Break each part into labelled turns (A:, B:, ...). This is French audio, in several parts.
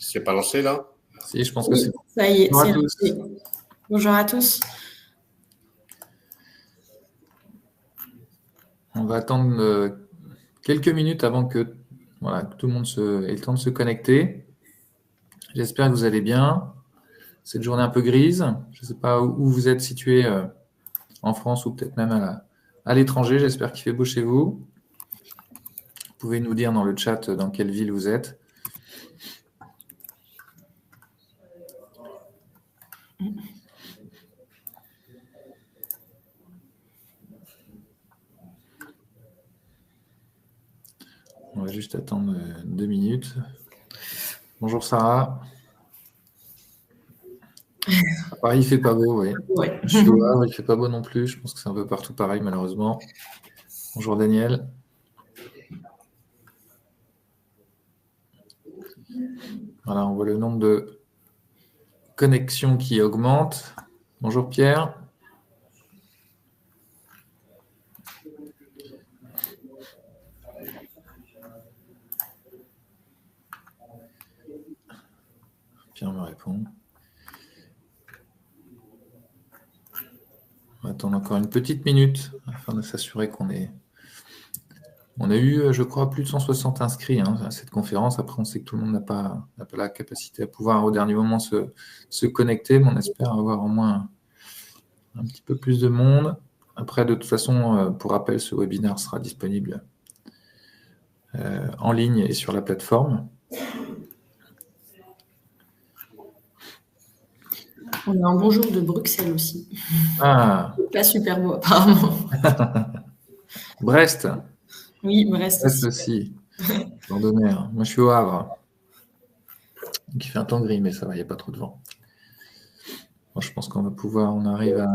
A: C'est pas lancé là?
B: Si, je pense que c'est bon.
C: Ça y est,
B: Bonjour à
C: c'est
B: tous.
C: lancé. Bonjour à tous.
B: On va attendre quelques minutes avant que, voilà, que tout le monde ait le temps de se connecter. J'espère que vous allez bien. Cette journée un peu grise. Je ne sais pas où vous êtes situé en France ou peut-être même à l'étranger. J'espère qu'il fait beau chez vous. Vous pouvez nous dire dans le chat dans quelle ville vous êtes. On va juste attendre 2 minutes. Bonjour Sarah. À Paris, il fait pas beau, oui.
C: Ouais.
B: Je suis au Havre, il fait pas beau non plus. Je pense que c'est un peu partout pareil, malheureusement. Bonjour Daniel. Voilà, on voit le nombre de connexions qui augmente. Bonjour Pierre. Pierre me répond. On va attendre encore une petite minute afin de s'assurer qu'on est... On a eu, je crois, plus de 160 inscrits à cette conférence. Après, on sait que tout le monde n'a pas la capacité à pouvoir au dernier moment se connecter, mais on espère avoir au moins un petit peu plus de monde. Après, de toute façon, pour rappel, ce webinaire sera disponible en ligne et sur la plateforme.
C: On a un bonjour de Bruxelles aussi.
B: Ah.
C: Pas super beau, apparemment.
B: Brest.
C: Oui, Brest
B: aussi. Moi, je suis au Havre. Donc, il fait un temps gris, mais ça va, il n'y a pas trop de vent. Bon, je pense qu'on va pouvoir, on arrive à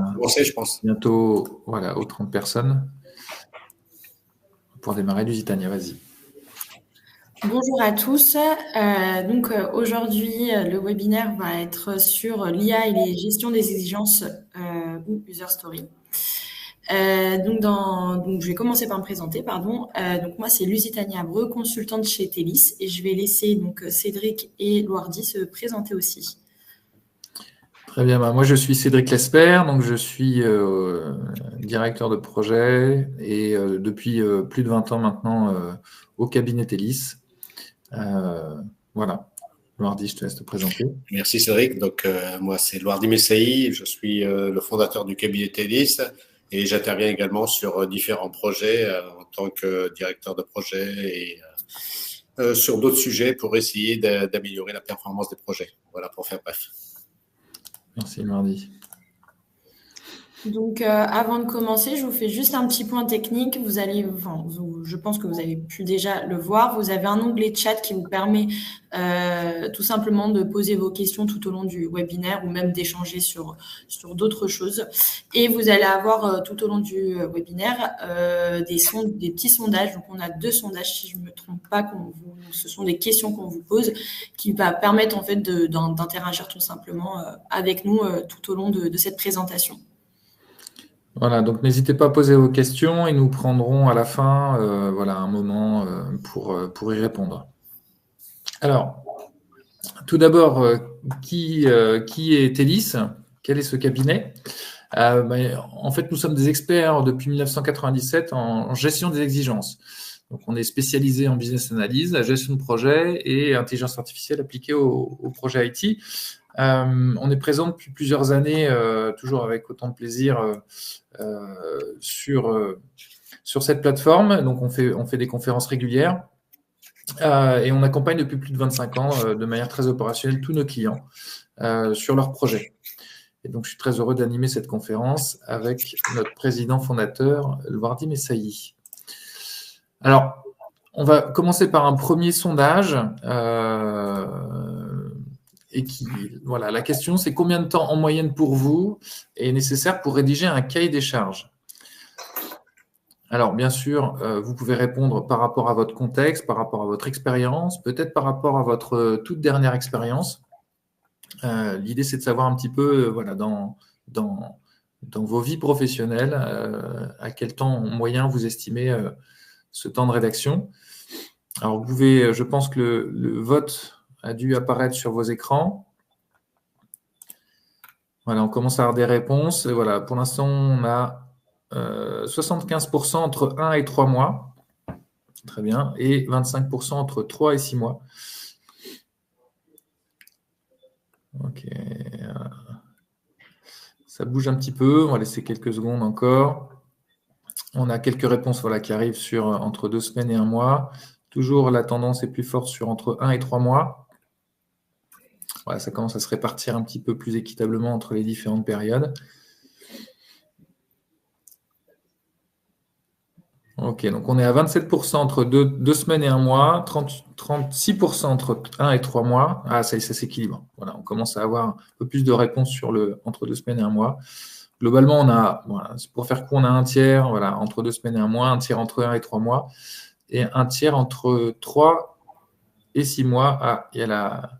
A: je pense.
B: Bientôt voilà, aux 30 personnes. Pour démarrer, Lusitania, vas-y.
C: Bonjour à tous. Aujourd'hui, le webinaire va être sur l'IA et les gestions des exigences ou User Story. Donc, je vais commencer par me présenter, pardon. Donc, moi, c'est Lusitania Abreu, consultante chez Telis, et je vais laisser donc Cédric et Loardi se présenter aussi.
B: Très bien. Moi, je suis Cédric Lesper, donc je suis directeur de projet et depuis plus de 20 ans maintenant au cabinet Telis. Voilà. Loardi, je te laisse te présenter.
A: Merci Cédric. Donc, moi, c'est Loardi Messaï. Je suis le fondateur du cabinet Telis et j'interviens également sur différents projets en tant que directeur de projet et sur d'autres sujets pour essayer d'améliorer la performance des projets. Voilà, pour faire bref.
B: Merci, Loardi.
C: Donc, avant de commencer, je vous fais juste un petit point technique. Je pense que vous avez pu déjà le voir. Vous avez un onglet chat qui vous permet tout simplement de poser vos questions tout au long du webinaire ou même d'échanger sur d'autres choses. Et vous allez avoir tout au long du webinaire des petits sondages. Donc, on a 2 sondages, si je ne me trompe pas. Ce sont des questions qu'on vous pose qui va permettre en fait d'interagir tout simplement avec nous tout au long de cette présentation.
B: Voilà, donc n'hésitez pas à poser vos questions et nous prendrons à la fin un moment pour y répondre. Alors, tout d'abord, qui est Telis? Quel est ce cabinet? En fait, nous sommes des experts depuis 1997 en gestion des exigences. Donc, on est spécialisé en business analyse, la gestion de projet et intelligence artificielle appliquée au projet IT. On est présent depuis plusieurs années, toujours avec autant de plaisir sur cette plateforme. Donc, on fait des conférences régulières et on accompagne depuis plus de 25 ans de manière très opérationnelle tous nos clients sur leurs projets. Et donc, je suis très heureux d'animer cette conférence avec notre président fondateur, Loardi Messaï. Alors, on va commencer par un premier sondage. La question, c'est combien de temps en moyenne pour vous est nécessaire pour rédiger un cahier des charges? Alors, bien sûr, vous pouvez répondre par rapport à votre contexte, par rapport à votre expérience, peut-être par rapport à votre toute dernière expérience. L'idée, c'est de savoir un petit peu, dans vos vies professionnelles, à quel temps moyen vous estimez ce temps de rédaction. Alors, vous pouvez, je pense que le vote a dû apparaître sur vos écrans. Voilà, on commence à avoir des réponses. Et voilà, pour l'instant, on a 75% entre 1 et 3 mois. Très bien. Et 25% entre 3 et 6 mois. Ok. Ça bouge un petit peu. On va laisser quelques secondes encore. On a quelques réponses voilà, qui arrivent sur entre 2 semaines et 1 mois. Toujours, la tendance est plus forte sur entre 1 et 3 mois. Voilà, ça commence à se répartir un petit peu plus équitablement entre les différentes périodes. Ok, donc on est à 27% entre 2 semaines et 1 mois, 36% entre 1 et 3 mois. Ah, ça s'équilibre. Voilà, on commence à avoir un peu plus de réponses sur entre 2 semaines et 1 mois. Globalement, on a, voilà, pour faire court, on a un tiers voilà, entre 2 semaines et 1 mois, un tiers entre 1 et 3 mois, et un tiers entre 3 et 6 mois. Ah, il y a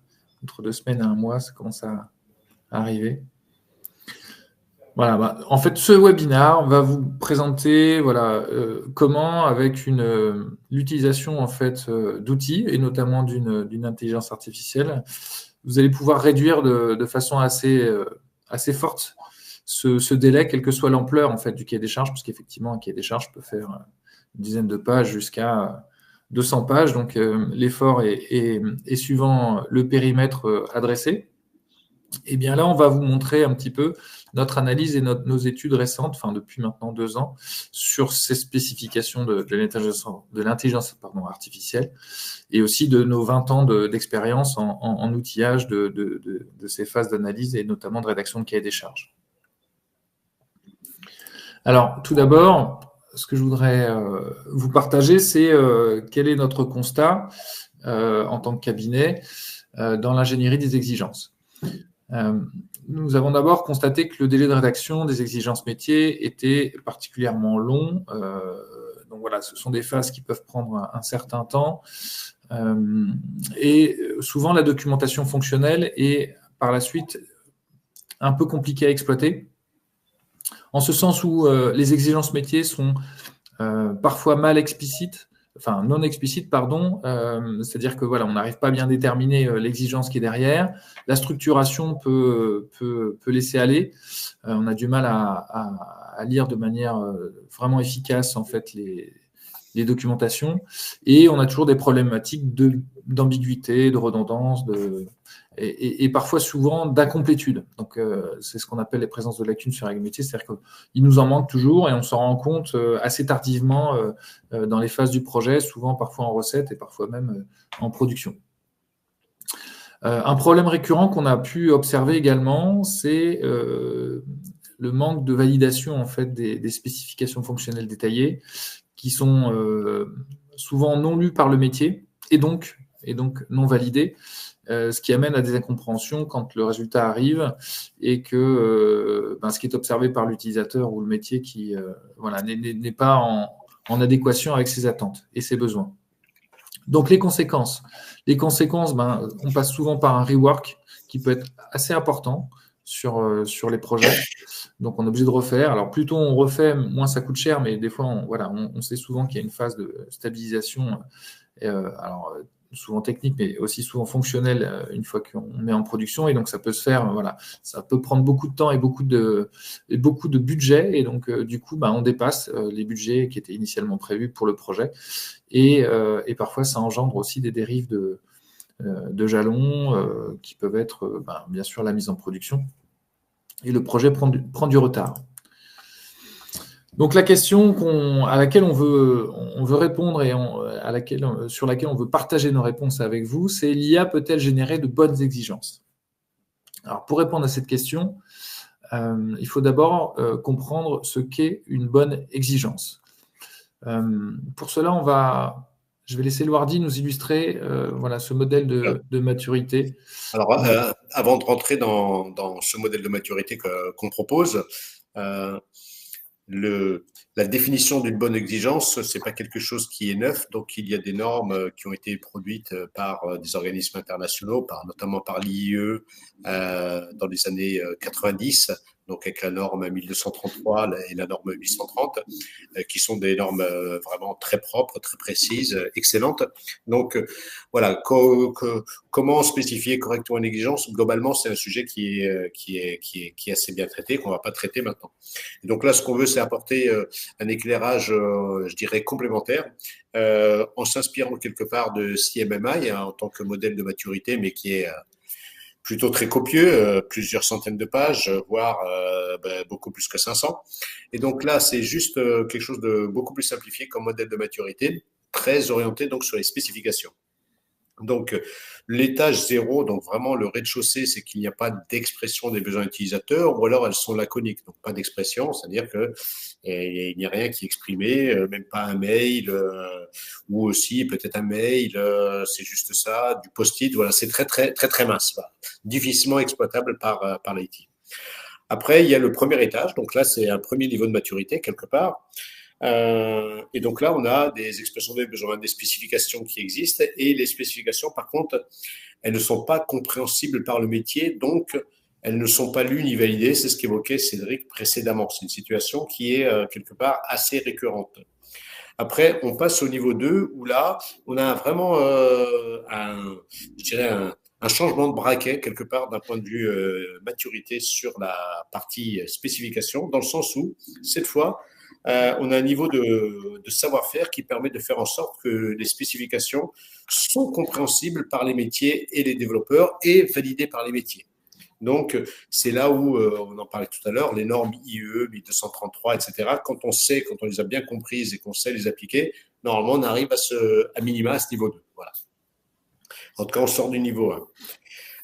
B: entre 2 semaines et 1 mois, ça commence à arriver. Voilà, en fait, ce webinaire va vous présenter comment, avec l'utilisation en fait d'outils et notamment d'une intelligence artificielle, vous allez pouvoir réduire de façon assez forte ce délai, quelle que soit l'ampleur en fait du cahier des charges, parce qu'effectivement un cahier des charges peut faire une dizaine de pages jusqu'à 200 pages. Donc l'effort est suivant le périmètre adressé. Et bien là, on va vous montrer un petit peu notre analyse et nos études récentes, depuis maintenant 2 ans, sur ces spécifications de l'intelligence artificielle et aussi de nos 20 ans d'expérience en outillage de ces phases d'analyse et notamment de rédaction de cahier des charges. Alors, tout d'abord, ce que je voudrais vous partager, c'est quel est notre constat en tant que cabinet dans l'ingénierie des exigences. Nous avons d'abord constaté que le délai de rédaction des exigences métiers était particulièrement long. Donc voilà, ce sont des phases qui peuvent prendre un certain temps. Et souvent, la documentation fonctionnelle est par la suite un peu compliquée à exploiter, en ce sens où les exigences métiers sont parfois mal explicites, enfin non explicites, pardon, c'est-à-dire que voilà, on n'arrive pas à bien déterminer l'exigence qui est derrière. La structuration peut laisser aller. On a du mal à lire de manière vraiment efficace en fait les documentations, et on a toujours des problématiques d'ambiguïté, de redondance, et parfois souvent d'incomplétude. Donc c'est ce qu'on appelle les présences de lacunes sur les métiers, c'est-à-dire qu'il nous en manque toujours et on s'en rend compte assez tardivement dans les phases du projet, souvent parfois en recette et parfois même en production. Un problème récurrent qu'on a pu observer également, c'est le manque de validation en fait des spécifications fonctionnelles détaillées, qui sont souvent non lues par le métier et donc non validées, ce qui amène à des incompréhensions quand le résultat arrive et que ce qui est observé par l'utilisateur ou le métier qui n'est pas en adéquation avec ses attentes et ses besoins. Donc les conséquences, on passe souvent par un rework qui peut être assez important sur les projets. Donc, on est obligé de refaire. Alors, plus tôt on refait, moins ça coûte cher, mais des fois, on sait souvent qu'il y a une phase de stabilisation, alors souvent technique, mais aussi souvent fonctionnelle une fois qu'on met en production. Et donc, ça peut se faire, ça peut prendre beaucoup de temps et beaucoup de budget. Et donc, du coup, on dépasse les budgets qui étaient initialement prévus pour le projet. Et parfois, ça engendre aussi des dérives de jalons qui peuvent être, bien sûr, la mise en production. Et le projet prend du retard. Donc la question à laquelle on veut répondre et sur laquelle on veut partager nos réponses avec vous, c'est: l'IA peut-elle générer de bonnes exigences? Alors pour répondre à cette question, il faut d'abord comprendre ce qu'est une bonne exigence. Pour cela, je vais laisser Loardi nous illustrer ce modèle de maturité.
A: Alors, avant de rentrer dans ce modèle de maturité qu'on propose, la définition d'une bonne exigence, ce n'est pas quelque chose qui est neuf. Donc, il y a des normes qui ont été produites par des organismes internationaux, notamment par l'IIE dans les années 90. donc avec la norme 1233 et la norme 830, qui sont des normes vraiment très propres, très précises, excellentes. Donc voilà, comment spécifier correctement une négligence? Globalement, c'est un sujet qui est assez bien traité, qu'on ne va pas traiter maintenant. Et donc là, ce qu'on veut, c'est apporter un éclairage, je dirais, complémentaire, en s'inspirant quelque part de CMMI en tant que modèle de maturité, mais qui est plutôt très copieux, plusieurs centaines de pages, voire beaucoup plus que 500. Et donc là, c'est juste quelque chose de beaucoup plus simplifié comme modèle de maturité, très orienté donc sur les spécifications. Donc, l'étage 0, donc vraiment le rez-de-chaussée, c'est qu'il n'y a pas d'expression des besoins utilisateurs, ou alors elles sont laconiques, donc pas d'expression, c'est-à-dire que il n'y a rien qui est exprimé, même pas un mail, ou aussi peut-être un mail, c'est juste ça, du post-it, voilà, c'est très très très très mince, voilà. Difficilement exploitable par l'IT. Après, il y a le premier étage, donc là c'est un premier niveau de maturité quelque part. Et donc là, on a des expressions des besoins, des spécifications qui existent, et les spécifications, par contre, elles ne sont pas compréhensibles par le métier, donc elles ne sont pas lues ni validées. C'est ce qu'évoquait Cédric précédemment. C'est une situation qui est quelque part assez récurrente. Après, on passe au niveau 2, où là, on a vraiment je dirais un changement de braquet, quelque part, d'un point de vue maturité sur la partie spécification, dans le sens où, cette fois, on a un niveau de savoir-faire qui permet de faire en sorte que les spécifications sont compréhensibles par les métiers et les développeurs et validées par les métiers. Donc, c'est là où, on en parlait tout à l'heure, les normes IEE, 1233, etc., quand on les a bien comprises et qu'on sait les appliquer, normalement, on arrive à minima à ce niveau 2. Voilà. En tout cas, on sort du niveau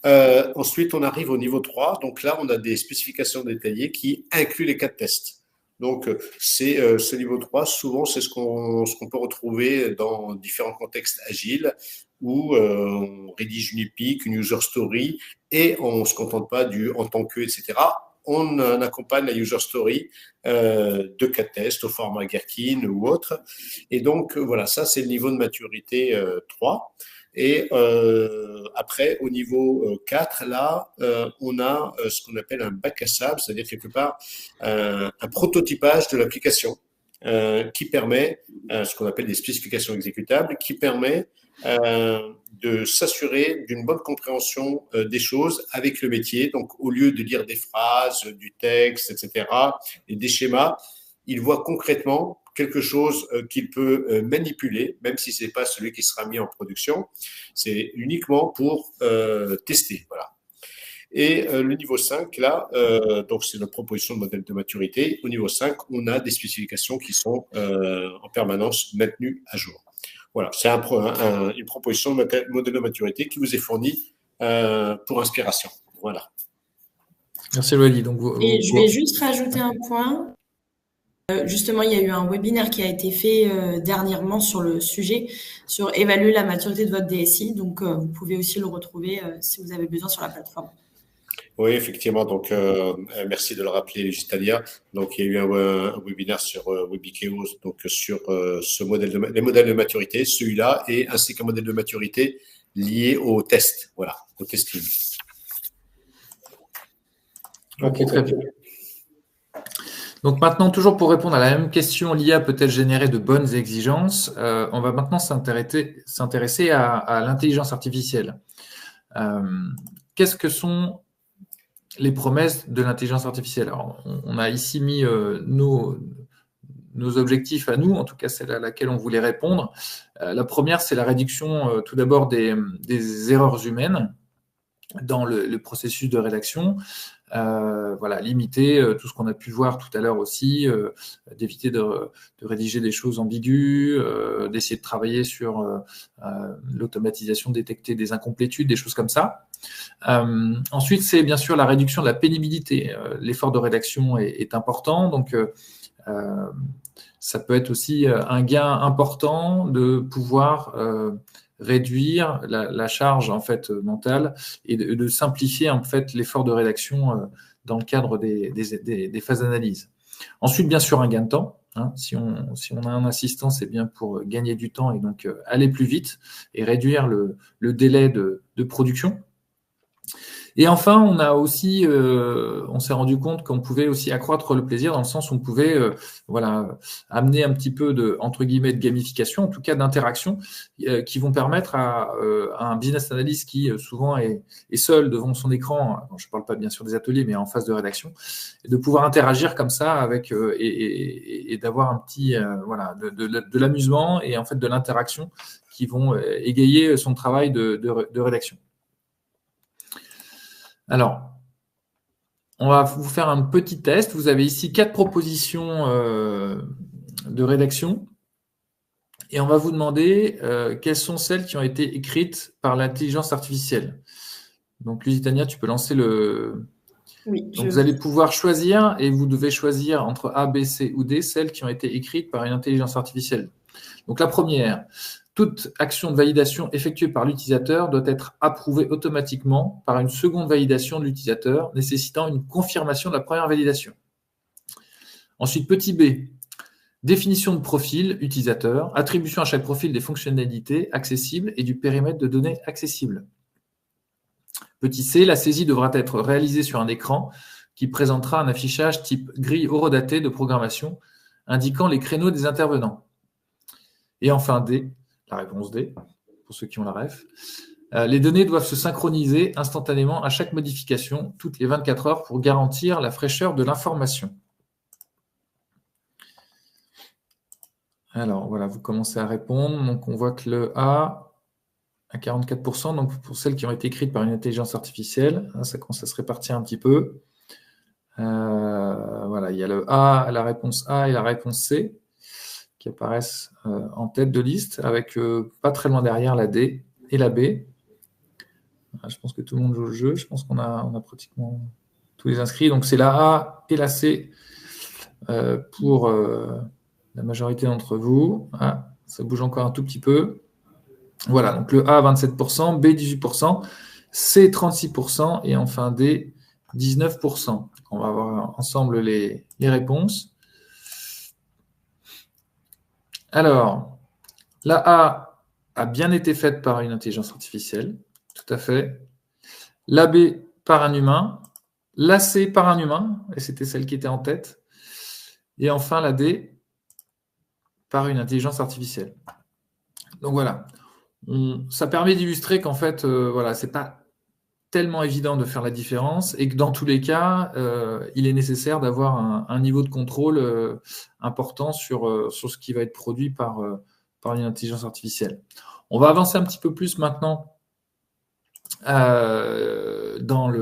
A: 1. Ensuite, on arrive au niveau 3. Donc là, on a des spécifications détaillées qui incluent les cas de test. Donc, c'est ce niveau 3, souvent, c'est ce qu'on peut retrouver dans différents contextes agiles où on rédige une epic, une user story, et on ne se contente pas du en tant que, etc. On accompagne la user story de cas de test au format Gherkin ou autre. Et donc, voilà, ça, c'est le niveau de maturité 3. Et après, au niveau 4, là, on a ce qu'on appelle un bac à sable, c'est-à-dire quelque part un prototypage de l'application qui permet ce qu'on appelle des spécifications exécutables, qui permet de s'assurer d'une bonne compréhension des choses avec le métier. Donc, au lieu de lire des phrases, du texte, etc., et des schémas, il voit concrètement quelque chose qu'il peut manipuler, même si ce n'est pas celui qui sera mis en production. C'est uniquement pour tester. Voilà. Et le niveau 5, là, donc c'est notre proposition de modèle de maturité. Au niveau 5, on a des spécifications qui sont en permanence maintenues à jour. Voilà, c'est une proposition de modèle de maturité qui vous est fournie pour inspiration. Voilà.
B: Merci Loïli.
C: Et je vais juste rajouter un point. Justement, il y a eu un webinaire qui a été fait dernièrement sur le sujet, sur évaluer la maturité de votre DSI. Donc, vous pouvez aussi le retrouver si vous avez besoin sur la plateforme.
A: Oui, effectivement. Donc, merci de le rappeler, Gitalia. Donc, il y a eu un webinaire sur Webikeo, donc sur les modèles de maturité, celui-là, et ainsi qu'un modèle de maturité lié au test, voilà, au testing.
B: Ok, très bien. Donc maintenant, toujours pour répondre à la même question, l'IA peut-elle générer de bonnes exigences? On va maintenant s'intéresser à l'intelligence artificielle. Qu'est-ce que sont les promesses de l'intelligence artificielle? Alors, on a ici mis nos objectifs à nous, en tout cas celle à laquelle on voulait répondre. La première, c'est la réduction tout d'abord des erreurs humaines dans le processus de rédaction. Voilà, limiter tout ce qu'on a pu voir tout à l'heure aussi, d'éviter de rédiger des choses ambiguës, d'essayer de travailler sur l'automatisation, détecter des incomplétudes, des choses comme ça. Ensuite, c'est bien sûr la réduction de la pénibilité. L'effort de rédaction est important, donc ça peut être aussi un gain important de pouvoir réduire la charge en fait mentale et de simplifier en fait l'effort de rédaction dans le cadre des phases d'analyse. Ensuite, bien sûr, un gain de temps. Hein, si on a un assistant, c'est bien pour gagner du temps et donc aller plus vite et réduire le délai de production. Et enfin, on s'est rendu compte qu'on pouvait aussi accroître le plaisir dans le sens où on pouvait, amener un petit peu de, entre guillemets, de gamification, en tout cas d'interaction, qui vont permettre à un business analyst qui souvent est seul devant son écran, je ne parle pas bien sûr des ateliers, mais en phase de rédaction, de pouvoir interagir comme ça avec et d'avoir un petit de l'amusement et en fait de l'interaction qui vont égayer son travail de rédaction. Alors, on va vous faire un petit test. Vous avez ici 4 propositions de rédaction et on va vous demander quelles sont celles qui ont été écrites par l'intelligence artificielle. Donc, Lusitania, tu peux lancer le…
C: Oui.
B: Donc, vous allez pouvoir choisir et vous devez choisir entre A, B, C ou D, celles qui ont été écrites par une intelligence artificielle. Donc, la première… Toute action de validation effectuée par l'utilisateur doit être approuvée automatiquement par une seconde validation de l'utilisateur, nécessitant une confirmation de la première validation. Ensuite, petit b, définition de profil utilisateur, attribution à chaque profil des fonctionnalités accessibles et du périmètre de données accessible. Petit c, la saisie devra être réalisée sur un écran qui présentera un affichage type grille horodatée de programmation indiquant les créneaux des intervenants. Et enfin d, la réponse D, pour ceux qui ont la ref. Les données doivent se synchroniser instantanément à chaque modification, toutes les 24 heures, pour garantir la fraîcheur de l'information. Alors, voilà, vous commencez à répondre. Donc, on voit que le A à 44%, donc pour celles qui ont été écrites par une intelligence artificielle, ça commence à se répartir un petit peu. Voilà, il y a le A, la réponse A et la réponse C qui apparaissent en tête de liste, avec pas très loin derrière la D et la B. Je pense que tout le monde joue le jeu. Je pense qu'on a pratiquement tous les inscrits. Donc, c'est la A et la C pour la majorité d'entre vous. Ah, ça bouge encore un tout petit peu. Voilà, donc le A, 27%, B, 18%, C, 36% et enfin D, 19%. On va voir ensemble les réponses. Alors, la A bien été faite par une intelligence artificielle, tout à fait. La B par un humain. La C par un humain, et c'était celle qui était en tête. Et enfin, la D par une intelligence artificielle. Donc voilà, ça permet d'illustrer qu'en fait, c'est pas tellement évident de faire la différence et que dans tous les cas, il est nécessaire d'avoir un niveau de contrôle important sur ce qui va être produit par une intelligence artificielle. On va avancer un petit peu plus maintenant dans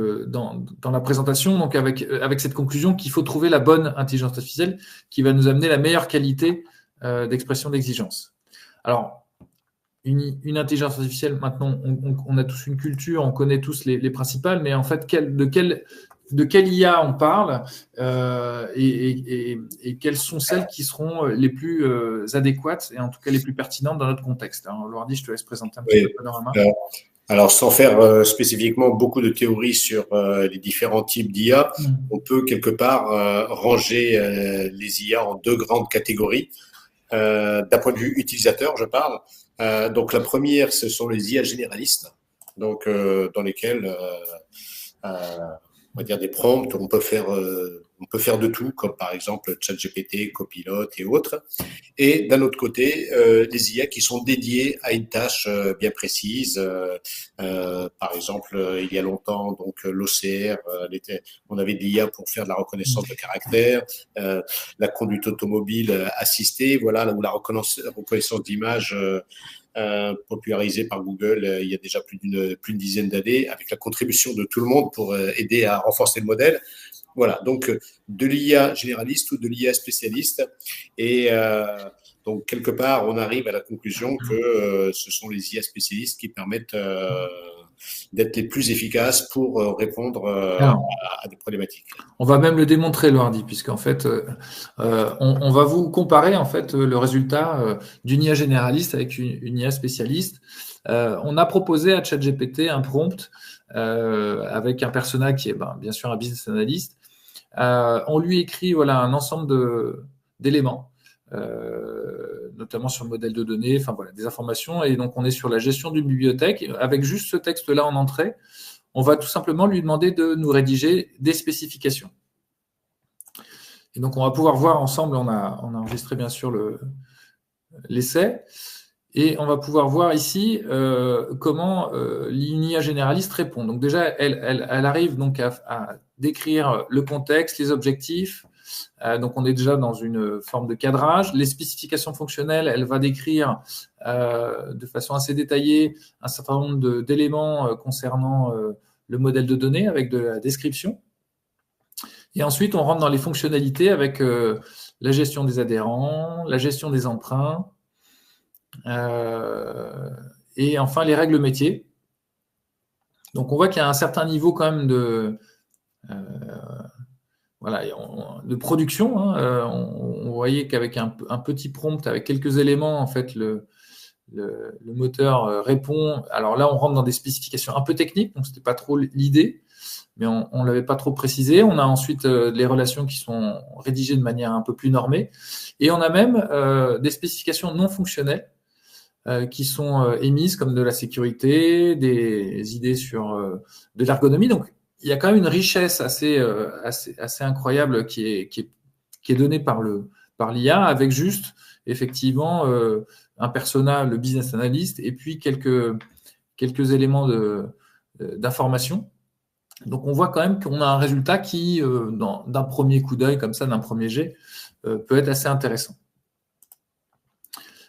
B: la présentation, donc avec cette conclusion qu'il faut trouver la bonne intelligence artificielle qui va nous amener la meilleure qualité d'expression d'exigence. Alors, une intelligence artificielle, maintenant, on a tous une culture, on connaît tous les principales, mais en fait, de quelle IA on parle et quelles sont celles qui seront les plus adéquates et en tout cas les plus pertinentes dans notre contexte. Alors, Loardi, je te laisse présenter un petit peu le panorama.
A: Alors, sans faire spécifiquement beaucoup de théories sur les différents types d'IA, on peut quelque part ranger les IA en 2 grandes catégories. D'un point de vue utilisateur, je parle. Donc, la première, ce sont les IA généralistes, donc dans lesquelles on va dire des prompts, on peut faire de tout, comme par exemple ChatGPT, Copilot et autres. Et d'un autre côté, des IA qui sont dédiées à une tâche bien précise. Par exemple, il y a longtemps, donc l'OCR, on avait des IA pour faire de la reconnaissance de caractère, la conduite automobile assistée, voilà, ou la reconnaissance d'image popularisé par Google il y a déjà plus d'une dizaine d'années, avec la contribution de tout le monde pour aider à renforcer le modèle. Voilà, donc de l'IA généraliste ou de l'IA spécialiste. Et donc, quelque part, on arrive à la conclusion que ce sont les IA spécialistes qui permettent d'être les plus efficaces pour répondre à des problématiques.
B: On va même le démontrer, Loardi, puisqu'en fait, on va vous comparer en fait le résultat d'une IA généraliste avec une IA spécialiste. On a proposé à ChatGPT un prompt avec un persona qui est bien sûr un business analyst. On lui écrit un ensemble d'éléments, notamment sur le modèle de données, des informations. Et donc, on est sur la gestion d'une bibliothèque. Avec juste ce texte-là en entrée, on va tout simplement lui demander de nous rédiger des spécifications. Et donc, on va pouvoir voir ensemble, on a enregistré bien sûr l'essai, et on va pouvoir voir ici comment une IA généraliste répond. Donc déjà, elle arrive donc à décrire le contexte, les objectifs. Donc on est déjà dans une forme de cadrage. Les spécifications fonctionnelles, elle va décrire de façon assez détaillée un certain nombre d'éléments concernant le modèle de données avec de la description. Et ensuite, on rentre dans les fonctionnalités avec la gestion des adhérents, la gestion des emprunts, et enfin les règles métiers. Donc on voit qu'il y a un certain niveau quand même de production. On voyait qu'avec un petit prompt, avec quelques éléments, en fait, le moteur répond. Alors là, on rentre dans des spécifications un peu techniques, donc c'était pas trop l'idée, mais on l'avait pas trop précisé. On a ensuite les relations qui sont rédigées de manière un peu plus normée, et on a même des spécifications non fonctionnelles qui sont émises, comme de la sécurité, des idées sur de l'ergonomie. Donc, il y a quand même une richesse assez incroyable qui est donnée par l'IA, avec juste, effectivement, un persona, le business analyst, et puis quelques éléments d'information. Donc, on voit quand même qu'on a un résultat qui, d'un premier coup d'œil, comme ça, d'un premier jet, peut être assez intéressant.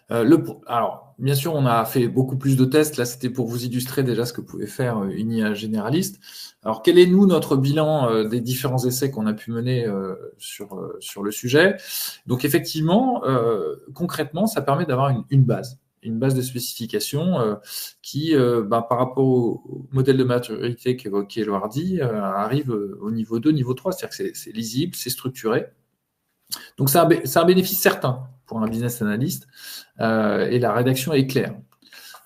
B: Alors, bien sûr, on a fait beaucoup plus de tests. Là, c'était pour vous illustrer déjà ce que pouvait faire une IA généraliste. Alors, quel est, notre bilan des différents essais qu'on a pu mener sur le sujet? Donc, effectivement, concrètement, ça permet d'avoir une base de spécification qui, par rapport au modèle de maturité qu'évoquait Loardi, arrive au niveau 2, niveau 3. C'est-à-dire que c'est lisible, c'est structuré. Donc, c'est un bénéfice certain pour un business analyst, et la rédaction est claire.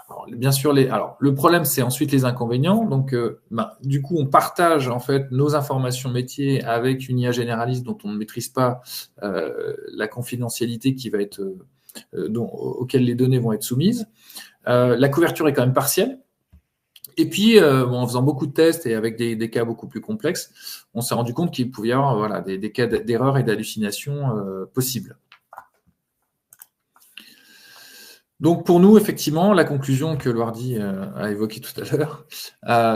B: Alors, bien sûr, le problème, c'est ensuite les inconvénients. Donc, du coup, on partage en fait nos informations métiers avec une IA généraliste dont on ne maîtrise pas la confidentialité qui va être auquel les données vont être soumises. La couverture est quand même partielle. Et puis, en faisant beaucoup de tests et avec des cas beaucoup plus complexes, on s'est rendu compte qu'il pouvait y avoir des cas d'erreurs et d'hallucinations possibles. Donc, pour nous, effectivement, la conclusion que Loardi a évoquée tout à l'heure,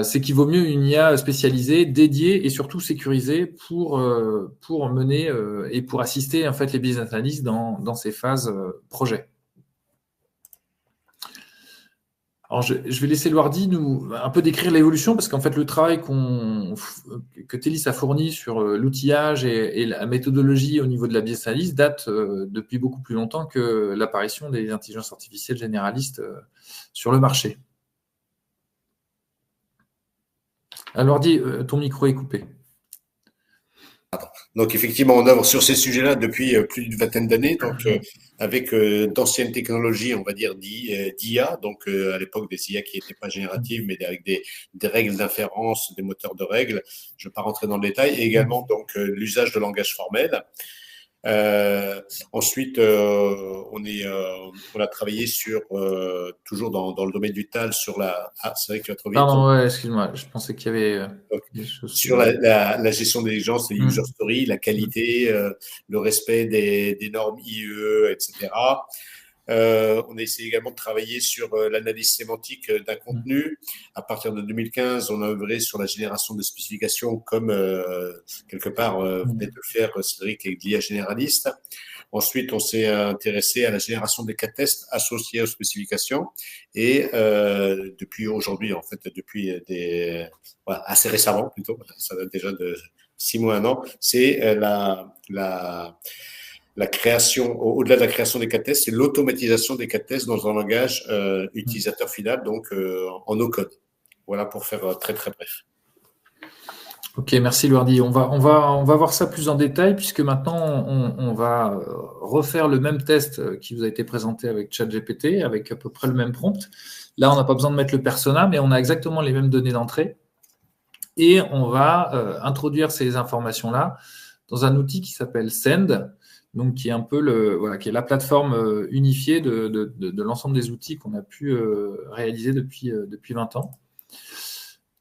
B: c'est qu'il vaut mieux une IA spécialisée, dédiée et surtout sécurisée pour mener et pour assister en fait les business analysts dans ces phases projet. Alors, je vais laisser Loardi nous un peu décrire l'évolution, parce qu'en fait, le travail que Télis a fourni sur l'outillage et la méthodologie au niveau de la business analyse date depuis beaucoup plus longtemps que l'apparition des intelligences artificielles généralistes sur le marché. Alors, Loardi, ton micro est coupé.
A: Donc, effectivement, on œuvre sur ces sujets-là depuis plus d'une vingtaine d'années, donc avec d'anciennes technologies, on va dire, d'IA, donc à l'époque des IA qui n'étaient pas génératives, mais avec des règles d'inférence, des moteurs de règles. Je ne vais pas rentrer dans le détail. Et également, donc, l'usage de langage formel. Ensuite, on a travaillé sur toujours dans le domaine du TAL sur la. Ah, c'est vrai que tu as trouvé.
B: Pardon, ouais, excuse-moi, je pensais qu'il y avait
A: des choses sur la gestion des exigences, les user stories, la qualité, le respect des normes IE, etc. On a essayé également de travailler sur l'analyse sémantique d'un contenu. À partir de 2015, on a œuvré sur la génération de spécifications, comme quelque part venait de le faire Cédric avec l'IA généraliste. Ensuite, on s'est intéressé à la génération des cas tests associés aux spécifications. Et depuis aujourd'hui, en fait, depuis assez récemment plutôt, ça date déjà de 6 mois, 1 an, c'est la création, au-delà de la création des cas tests, c'est l'automatisation des cas tests dans un langage utilisateur final, donc en no-code. Voilà pour faire très très bref.
B: Ok, merci Loardi. On va voir ça plus en détail, puisque maintenant on va refaire le même test qui vous a été présenté avec ChatGPT, avec à peu près le même prompt. Là, on n'a pas besoin de mettre le persona, mais on a exactement les mêmes données d'entrée. Et on va introduire ces informations-là dans un outil qui s'appelle Send, donc qui est un peu qui est la plateforme unifiée de l'ensemble des outils qu'on a pu réaliser depuis 20 ans.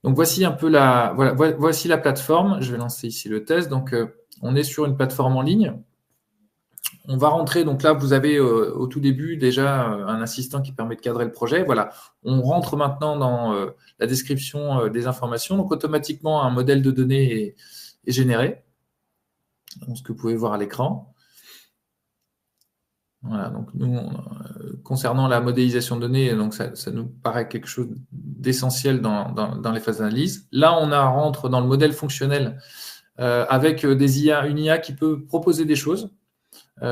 B: Donc, voici un peu voici la plateforme. Je vais lancer ici le test. Donc, on est sur une plateforme en ligne. On va rentrer, donc là, vous avez au tout début déjà un assistant qui permet de cadrer le projet. Voilà, on rentre maintenant dans la description des informations. Donc, automatiquement, un modèle de données est généré. Donc, ce que vous pouvez voir à l'écran. Voilà, donc nous, concernant la modélisation de données, donc ça nous paraît quelque chose d'essentiel dans les phases d'analyse. Là, on rentre dans le modèle fonctionnel avec une IA qui peut proposer des choses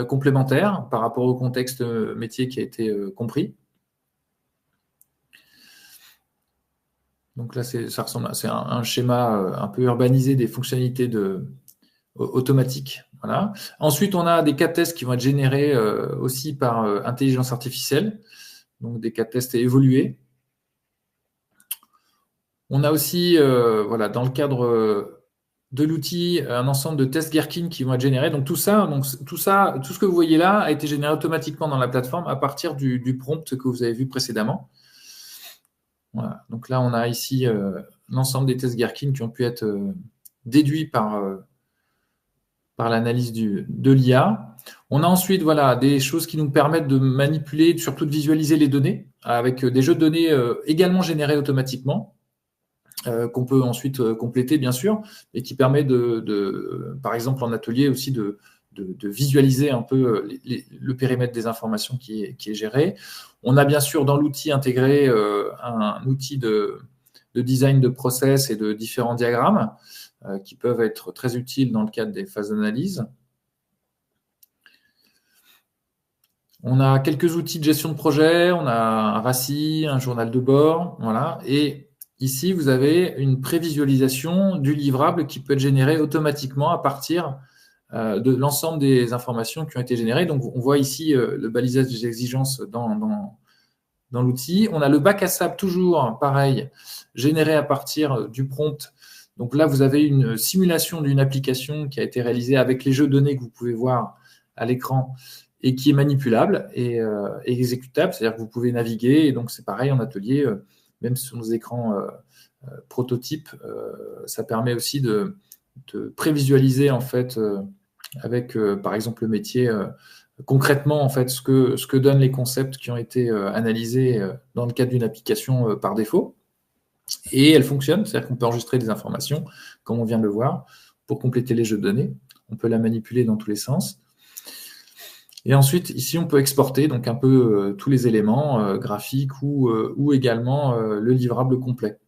B: complémentaires par rapport au contexte métier qui a été compris. Donc là, c'est un schéma un peu urbanisé des fonctionnalités automatiques. Voilà. Ensuite, on a des cas de tests qui vont être générés aussi par intelligence artificielle, donc des cas de tests évolués. On a aussi, dans le cadre de l'outil, un ensemble de tests Gherkin qui vont être générés. Donc tout ce que vous voyez là a été généré automatiquement dans la plateforme à partir du prompt que vous avez vu précédemment. Voilà. Donc là, on a ici l'ensemble des tests Gherkin qui ont pu être déduits par l'analyse de l'IA. On a ensuite des choses qui nous permettent de manipuler, surtout de visualiser les données, avec des jeux de données également générés automatiquement, qu'on peut ensuite compléter, bien sûr, et qui permet par exemple en atelier aussi de visualiser un peu le périmètre des informations qui est géré. On a bien sûr dans l'outil intégré un outil de design de process et de différents diagrammes qui peuvent être très utiles dans le cadre des phases d'analyse. On a quelques outils de gestion de projet, on a un RACI, un journal de bord, voilà. Et ici, vous avez une prévisualisation du livrable qui peut être généré automatiquement à partir de l'ensemble des informations qui ont été générées. Donc, on voit ici le balisage des exigences dans l'outil. On a le bac à sable, toujours pareil, généré à partir du prompt. Donc là, vous avez une simulation d'une application qui a été réalisée avec les jeux de données que vous pouvez voir à l'écran et qui est manipulable et exécutable, c'est-à-dire que vous pouvez naviguer. Et donc, c'est pareil en atelier, même sur nos écrans prototypes, ça permet aussi de prévisualiser en fait avec, par exemple, le métier concrètement en fait ce que donnent les concepts qui ont été analysés dans le cadre d'une application par défaut. Et elle fonctionne, c'est-à-dire qu'on peut enregistrer des informations, comme on vient de le voir, pour compléter les jeux de données. On peut la manipuler dans tous les sens. Et ensuite, ici, on peut exporter donc un peu tous les éléments graphiques ou également le livrable complet.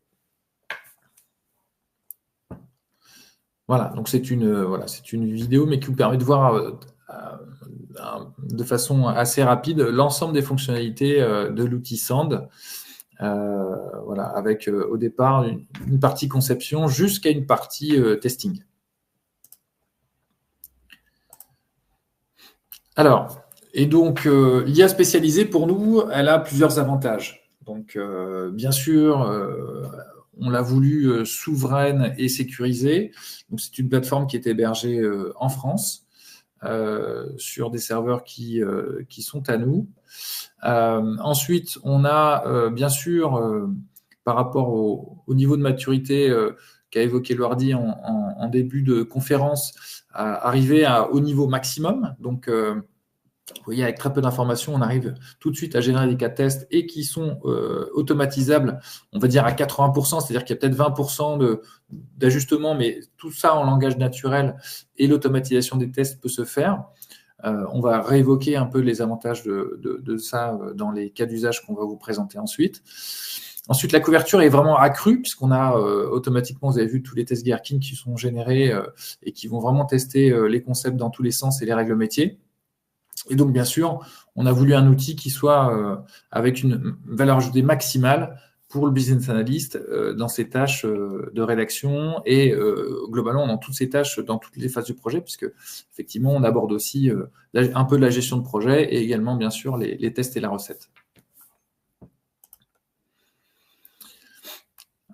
B: Voilà, donc c'est une vidéo, mais qui vous permet de voir de façon assez rapide l'ensemble des fonctionnalités de l'outil Sand. Avec au départ une partie conception jusqu'à une partie testing. Alors, et donc l'IA spécialisée pour nous, elle a plusieurs avantages. Donc, bien sûr, on l'a voulu souveraine et sécurisée. Donc, c'est une plateforme qui est hébergée en France sur des serveurs qui sont à nous. Ensuite, on a bien sûr, par rapport au niveau de maturité qu'a évoqué Loardi en début de conférence, arriver au niveau maximum. Donc, vous voyez, avec très peu d'informations, on arrive tout de suite à générer des cas de tests et qui sont automatisables, on va dire à 80%, c'est-à-dire qu'il y a peut-être 20% d'ajustement, mais tout ça en langage naturel et l'automatisation des tests peut se faire. On va réévoquer un peu les avantages de ça dans les cas d'usage qu'on va vous présenter ensuite. Ensuite, la couverture est vraiment accrue puisqu'on a automatiquement, vous avez vu tous les tests Gherkin qui sont générés et qui vont vraiment tester les concepts dans tous les sens et les règles métiers. Et donc, bien sûr, on a voulu un outil qui soit avec une valeur ajoutée maximale pour le business analyst dans ses tâches de rédaction et globalement dans toutes ses tâches, dans toutes les phases du projet, puisque effectivement, on aborde aussi un peu de la gestion de projet et également, bien sûr, les tests et la recette.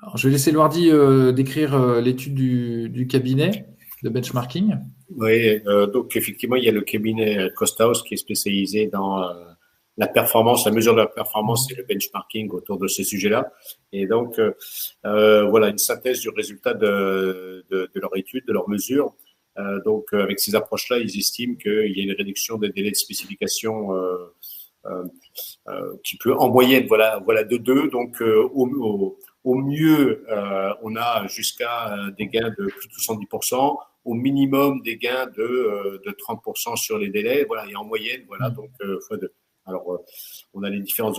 B: Alors, je vais laisser Loardi décrire l'étude du cabinet de benchmarking.
A: Oui, donc effectivement, il y a le cabinet Costaos qui est spécialisé dans la performance, la mesure de la performance et le benchmarking autour de ces sujets-là. Et donc, voilà, une synthèse du résultat de leur étude, de leur mesure. Donc, avec ces approches-là, ils estiment qu'il y a une réduction des délais de spécification qui peut, en moyenne, voilà de 2. Donc, au mieux, on a jusqu'à des gains de plus de 70%. Au minimum, des gains de 30% sur les délais. Voilà, et en moyenne, voilà, donc fois 2. Alors, on a les différentes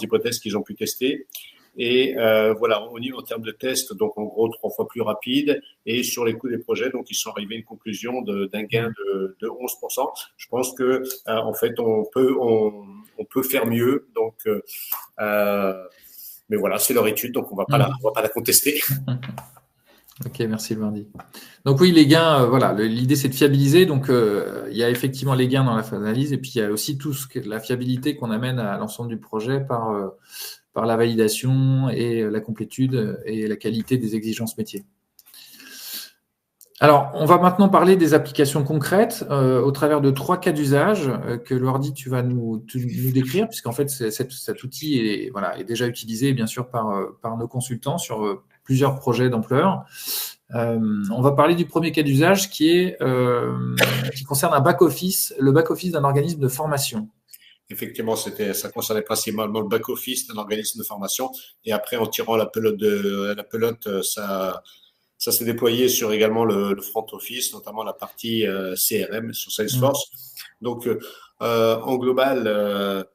A: hypothèses qu'ils ont pu tester. Et voilà, en termes de tests, donc en gros 3 fois plus rapide. Et sur les coûts des projets, donc ils sont arrivés à une conclusion d'un gain de 11%. Je pense que en fait, on peut faire mieux. Donc, mais voilà, c'est leur étude, donc on va pas la contester.
B: Ok, merci Lwardi. Donc oui, les gains, voilà, l'idée c'est de fiabiliser. Donc il y a effectivement les gains dans la analyse, et puis il y a aussi la fiabilité qu'on amène à l'ensemble du projet par la validation et la complétude et la qualité des exigences métiers. Alors, on va maintenant parler des applications concrètes au travers de 3 cas d'usage que Lwardi, tu vas nous décrire, puisqu'en fait, cet outil est déjà utilisé, bien sûr, par nos consultants sur plusieurs projets d'ampleur. On va parler du premier cas d'usage qui concerne un back-office, le back-office d'un organisme de formation.
A: Effectivement, ça concernait principalement le back-office d'un organisme de formation. Et après, en tirant la pelote, ça s'est déployé sur également le front office, notamment la partie CRM sur Salesforce. Donc, en global,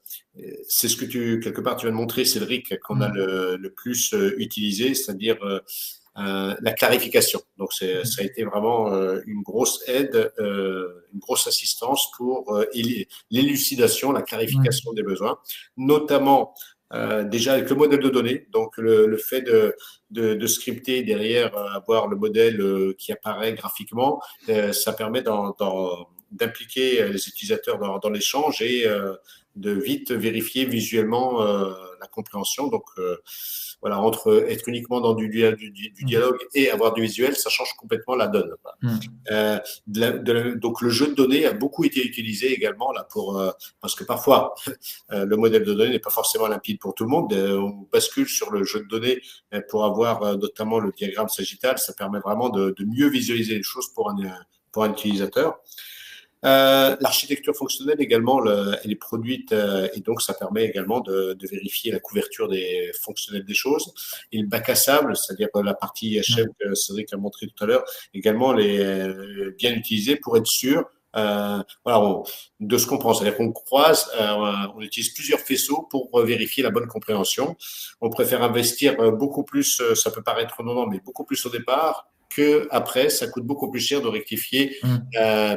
A: c'est ce que quelque part tu viens de montrer, Cédric, qu'on a le plus utilisé, c'est-à-dire la clarification. Donc, ça a été vraiment une grosse aide, une grosse assistance pour l'élucidation, la clarification des besoins, notamment déjà avec le modèle de données. Donc, le fait de scripter derrière, avoir le modèle qui apparaît graphiquement, ça permet d'impliquer les utilisateurs dans l'échange et de vite vérifier visuellement la compréhension. Donc, voilà, entre être uniquement dans du dialogue et avoir du visuel, ça change complètement la donne. Donc, le jeu de données a beaucoup été utilisé également là parce que parfois le modèle de données n'est pas forcément limpide pour tout le monde. On bascule sur le jeu de données pour avoir notamment le diagramme sagittal. Ça permet vraiment de mieux visualiser les choses pour un utilisateur. L'architecture fonctionnelle également, elle est produite et donc ça permet également de vérifier la couverture fonctionnelle des choses. Et le bac à sable, c'est-à-dire la partie HM que Cédric a montré tout à l'heure, également elle est bien utilisée pour être sûr de ce qu'on prend. C'est-à-dire qu'on croise, on utilise plusieurs faisceaux pour vérifier la bonne compréhension. On préfère investir beaucoup plus, ça peut paraître redondant, mais beaucoup plus au départ, que après, ça coûte beaucoup plus cher de rectifier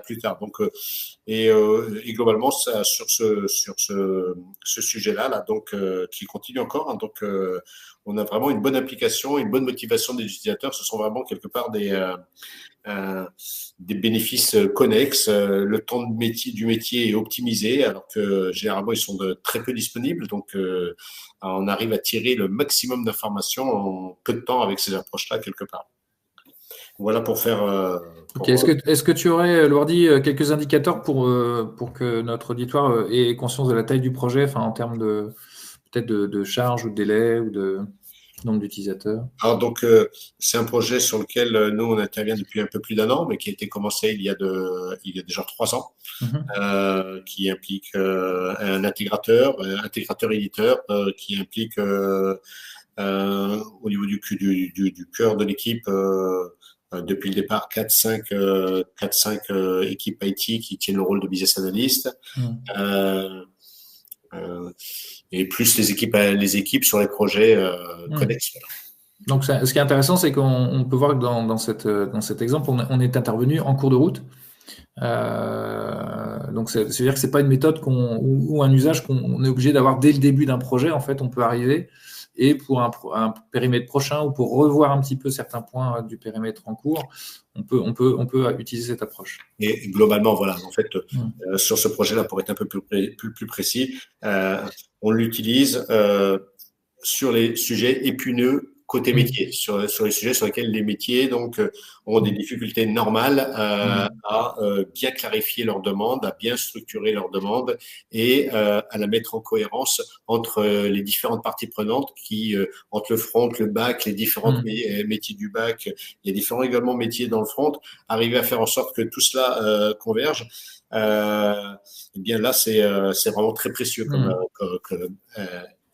A: plus tard. Donc, et globalement, ça, sur ce sujet-là, donc qui continue encore. Hein, donc, on a vraiment une bonne application, une bonne motivation des utilisateurs. Ce sont vraiment quelque part des bénéfices connexes. Le temps du métier est optimisé, alors que généralement ils sont très peu disponibles. Donc, on arrive à tirer le maximum d'informations en peu de temps avec ces approches-là quelque part. Voilà pour faire.
B: Ok. Est-ce que tu aurais, Lwardi, quelques indicateurs pour que notre auditoire ait conscience de la taille du projet, enfin en termes peut-être de charge ou de délai ou de nombre d'utilisateurs?
A: Alors donc c'est un projet sur lequel nous on intervient depuis un peu plus d'1 an, mais qui a été commencé il y a déjà 3 ans, qui implique un intégrateur éditeur, qui implique au niveau du cœur de l'équipe. Depuis le départ, 4-5 équipes IT qui tiennent le rôle de business analyst, et plus les équipes sur les projets connexes.
B: Donc, ce qui est intéressant, c'est qu'on peut voir que dans cet exemple, on est intervenu en cours de route. Donc, c'est-à-dire que c'est pas une méthode ou un usage qu'on est obligé d'avoir dès le début d'un projet. En fait, on peut arriver et pour un périmètre prochain ou pour revoir un petit peu certains points du périmètre en cours, on peut utiliser cette approche.
A: Et globalement, voilà, en fait, sur ce projet-là, pour être un peu plus précis, on l'utilise sur les sujets épineux côté métier, sur les sujets sur lesquels les métiers donc ont des difficultés normales à bien clarifier leurs demandes, à bien structurer leurs demandes et à la mettre en cohérence entre les différentes parties prenantes qui, entre le front, le back, les différents métiers du back, les différents également métiers dans le front, arriver à faire en sorte que tout cela converge. Eh bien là, c'est vraiment très précieux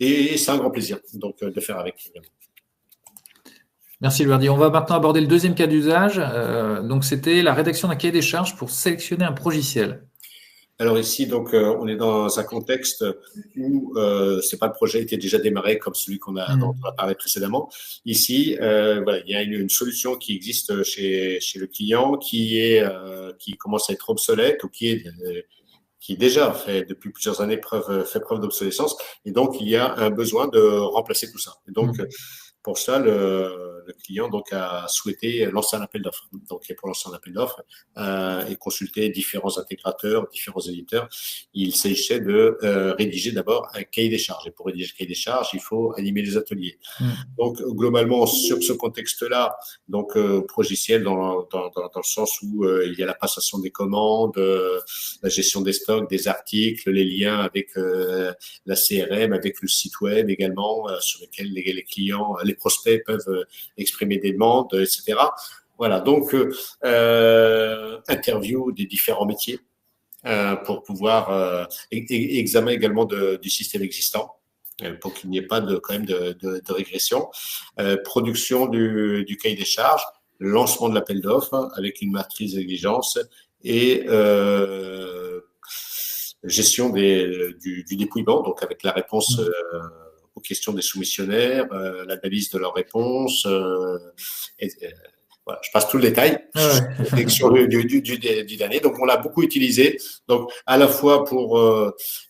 A: et c'est un grand plaisir donc de faire avec.
B: Merci Louardi. On va maintenant aborder le deuxième cas d'usage. Donc, c'était la rédaction d'un cahier des charges pour sélectionner un progiciel.
A: Alors ici, donc, on est dans un contexte où c'est pas le projet était déjà démarré comme celui dont on a parlé précédemment. Ici, voilà, il y a une solution qui existe chez le client qui commence à être obsolète ou qui déjà fait depuis plusieurs années fait preuve d'obsolescence. Et donc, il y a un besoin de remplacer tout ça. Et donc, pour ça, le client donc a souhaité lancer un appel d'offres. Donc, pour lancer un appel d'offres et consulter différents intégrateurs, différents éditeurs, il s'agissait de rédiger d'abord un cahier des charges. Et pour rédiger le cahier des charges, il faut animer les ateliers. Donc, globalement, sur ce contexte-là, donc progiciel dans le sens où il y a la passation des commandes, la gestion des stocks, des articles, les liens avec la CRM, avec le site web également, sur lequel les clients, les prospects peuvent exprimer des demandes, etc. Voilà, donc interview des différents métiers pour pouvoir examen également du système existant pour qu'il n'y ait pas quand même de régression, production du cahier des charges, lancement de l'appel d'offres avec une matrice d'exigence et gestion du dépouillement, donc avec la réponse aux questions des soumissionnaires, l'analyse de leurs réponses. Voilà, je passe tout le détail sur du dernier. Donc, on l'a beaucoup utilisé. Donc, à la fois pour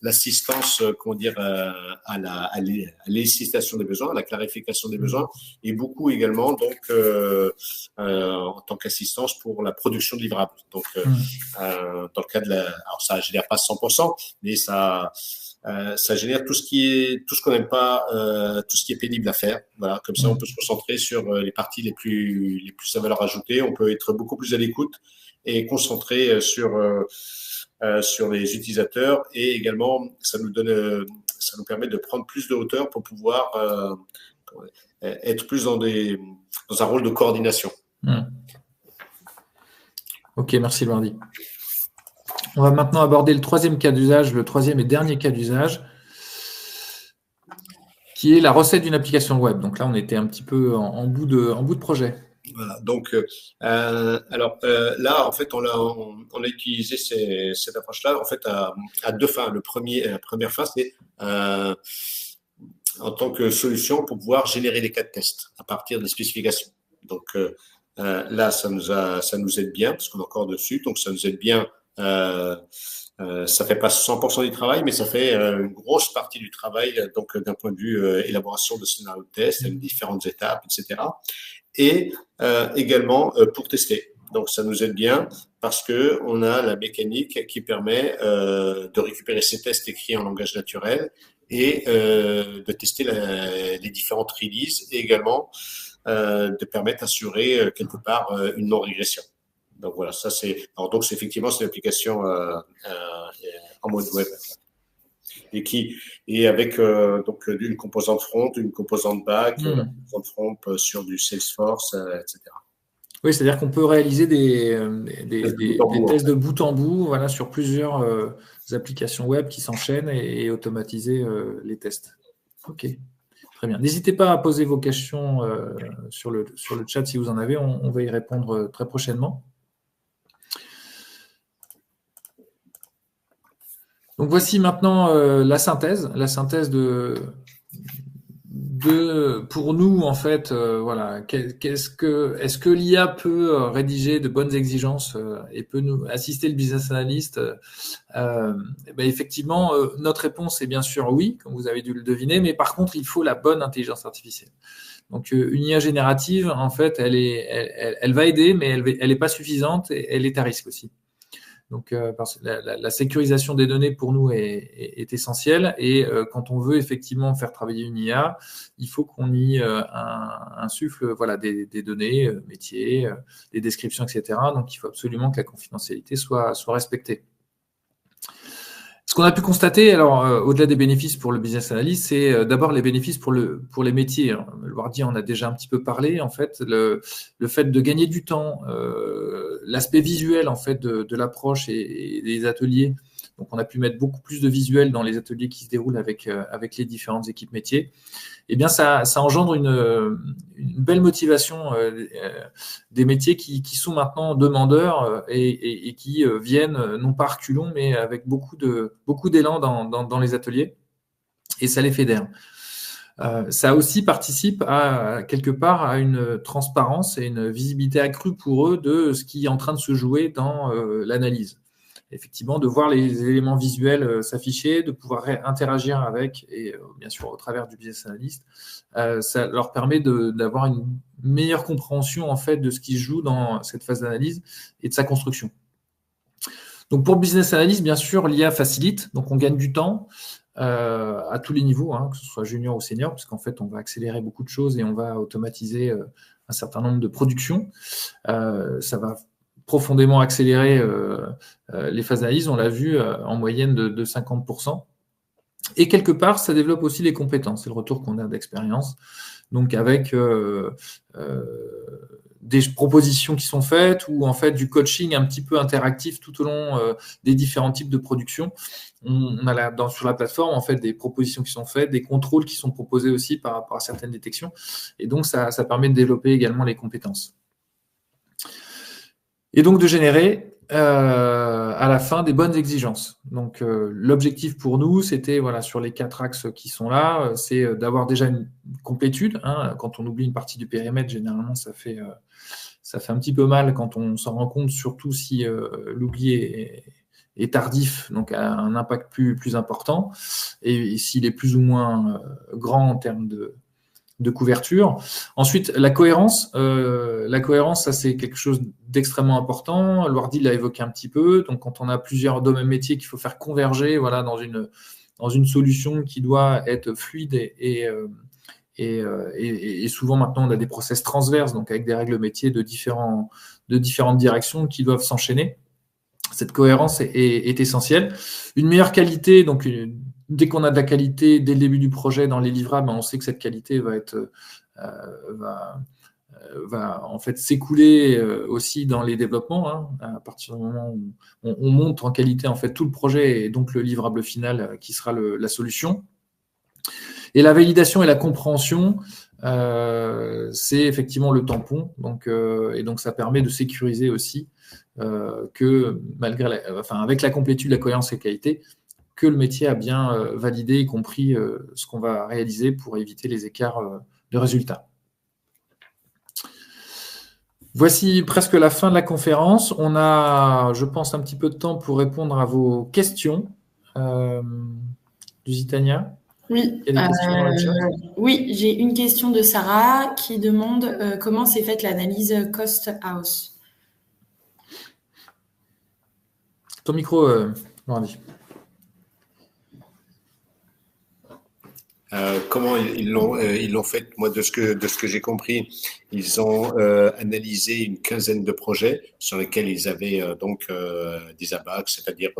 A: l'assistance, comment dire, à l'élicitation des besoins, à la clarification des besoins, et beaucoup également donc en tant qu'assistance pour la production de livrables. Donc, dans le cas alors ça génère pas 100%, mais ça génère tout ce qu'on n'aime pas, tout ce qui est pénible à faire. Voilà, comme ça, on peut se concentrer sur les parties les plus à valeur ajoutée. On peut être beaucoup plus à l'écoute et concentré sur les utilisateurs. Et également, ça nous permet de prendre plus de hauteur pour pouvoir être plus dans un rôle de coordination.
B: Ok, merci Louardi. On va maintenant aborder le troisième cas d'usage, le troisième et dernier cas d'usage, qui est la recette d'une application web. Donc là, on était un petit peu en bout de projet.
A: Voilà. Donc, alors là, en fait, on a utilisé cette approche-là en fait à deux fins. La première fin, c'est en tant que solution pour pouvoir générer des cas de test à partir des spécifications. Donc là, ça nous aide bien parce qu'on est encore dessus. Donc, ça nous aide bien. Ça fait pas 100% du travail, mais ça fait une grosse partie du travail, donc d'un point de vue élaboration de scénario de test, avec différentes étapes, etc. Et également pour tester. Donc ça nous aide bien parce que on a la mécanique qui permet de récupérer ces tests écrits en langage naturel et de tester les différentes releases et également de permettre d'assurer quelque part une non-régression. Donc voilà, ça c'est effectivement c'est une application en mode web et avec donc une composante front, une composante back, une composante front sur du Salesforce, etc.
B: Oui, c'est-à-dire qu'on peut réaliser des tests de bout en bout, voilà, sur plusieurs applications web qui s'enchaînent et automatiser les tests. Ok. Très bien. N'hésitez pas à poser vos questions sur le chat si vous en avez. On va y répondre très prochainement. Donc voici maintenant la synthèse pour nous en fait voilà est-ce que l'IA peut rédiger de bonnes exigences et peut nous assister le business analyst effectivement notre réponse est bien sûr oui, comme vous avez dû le deviner, mais par contre il faut la bonne intelligence artificielle. Donc une IA générative en fait elle va aider, mais elle est pas suffisante et elle est à risque aussi. Donc, parce que la sécurisation des données pour nous est essentielle. Et quand on veut effectivement faire travailler une IA, il faut qu'on y insuffle des données, métiers, des descriptions, etc. Donc, il faut absolument que la confidentialité soit respectée. Ce qu'on a pu constater, alors au-delà des bénéfices pour le business analyst, c'est d'abord les bénéfices pour les métiers. Le Wardi en a déjà un petit peu parlé. En fait, le fait de gagner du temps, l'aspect visuel en fait de l'approche et des ateliers. Donc, on a pu mettre beaucoup plus de visuels dans les ateliers qui se déroulent avec les différentes équipes métiers. Eh bien, ça engendre une belle motivation des métiers qui sont maintenant demandeurs et qui viennent non pas reculons, mais avec beaucoup d'élan dans les ateliers, et ça les fédère. Ça aussi participe quelque part à une transparence et une visibilité accrue pour eux de ce qui est en train de se jouer dans l'analyse. Effectivement, de voir les éléments visuels s'afficher, de pouvoir interagir avec, et bien sûr au travers du business analyst, ça leur permet d'avoir une meilleure compréhension en fait de ce qui se joue dans cette phase d'analyse et de sa construction. Donc pour le business analyst, bien sûr, l'IA facilite, donc on gagne du temps à tous les niveaux, que ce soit junior ou senior, parce qu'en fait on va accélérer beaucoup de choses et on va automatiser un certain nombre de productions. Ça va profondément accélérer les phases d'analyse, on l'a vu en moyenne de 50%. Et quelque part, ça développe aussi les compétences, c'est le retour qu'on a d'expérience. Donc avec des propositions qui sont faites ou en fait du coaching un petit peu interactif tout au long des différents types de production. On a sur la plateforme en fait des propositions qui sont faites, des contrôles qui sont proposés aussi par rapport à certaines détections. Et donc ça permet de développer également les compétences. Et donc de générer à la fin des bonnes exigences. Donc l'objectif pour nous, c'était sur les 4 axes qui sont là, c'est d'avoir déjà une complétude. Quand on oublie une partie du périmètre, généralement ça fait un petit peu mal quand on s'en rend compte, surtout si l'oubli est tardif, donc a un impact plus important, et s'il est plus ou moins grand en termes de couverture. Ensuite, la cohérence. La cohérence, ça, c'est quelque chose d'extrêmement important. Wardi l'a évoqué un petit peu. Donc, quand on a plusieurs domaines métiers qu'il faut faire converger dans une solution qui doit être fluide et souvent, maintenant, on a des process transverses, donc avec des règles métiers de différentes directions qui doivent s'enchaîner. Cette cohérence est essentielle. Une meilleure qualité, donc dès qu'on a de la qualité dès le début du projet dans les livrables, on sait que cette qualité va en fait s'écouler aussi dans les développements. À partir du moment où on monte en qualité en fait tout le projet et donc le livrable final qui sera la solution. Et la validation et la compréhension, c'est effectivement le tampon. Et donc ça permet de sécuriser aussi que avec la complétude, la cohérence et la qualité, que le métier a bien validé, y compris ce qu'on va réaliser pour éviter les écarts de résultats. Voici presque la fin de la conférence. On a, je pense, un petit peu de temps pour répondre à vos questions. Lusitania ?
C: Oui,
B: il y a des questions dans le chat ?
C: Oui, j'ai une question de Sarah qui demande comment s'est faite l'analyse Cost House.
B: Ton micro, Wardi.
A: Comment ils l'ont fait? Moi, de ce que j'ai compris, ils ont analysé une quinzaine de projets sur lesquels ils avaient des ABAC, c'est-à-dire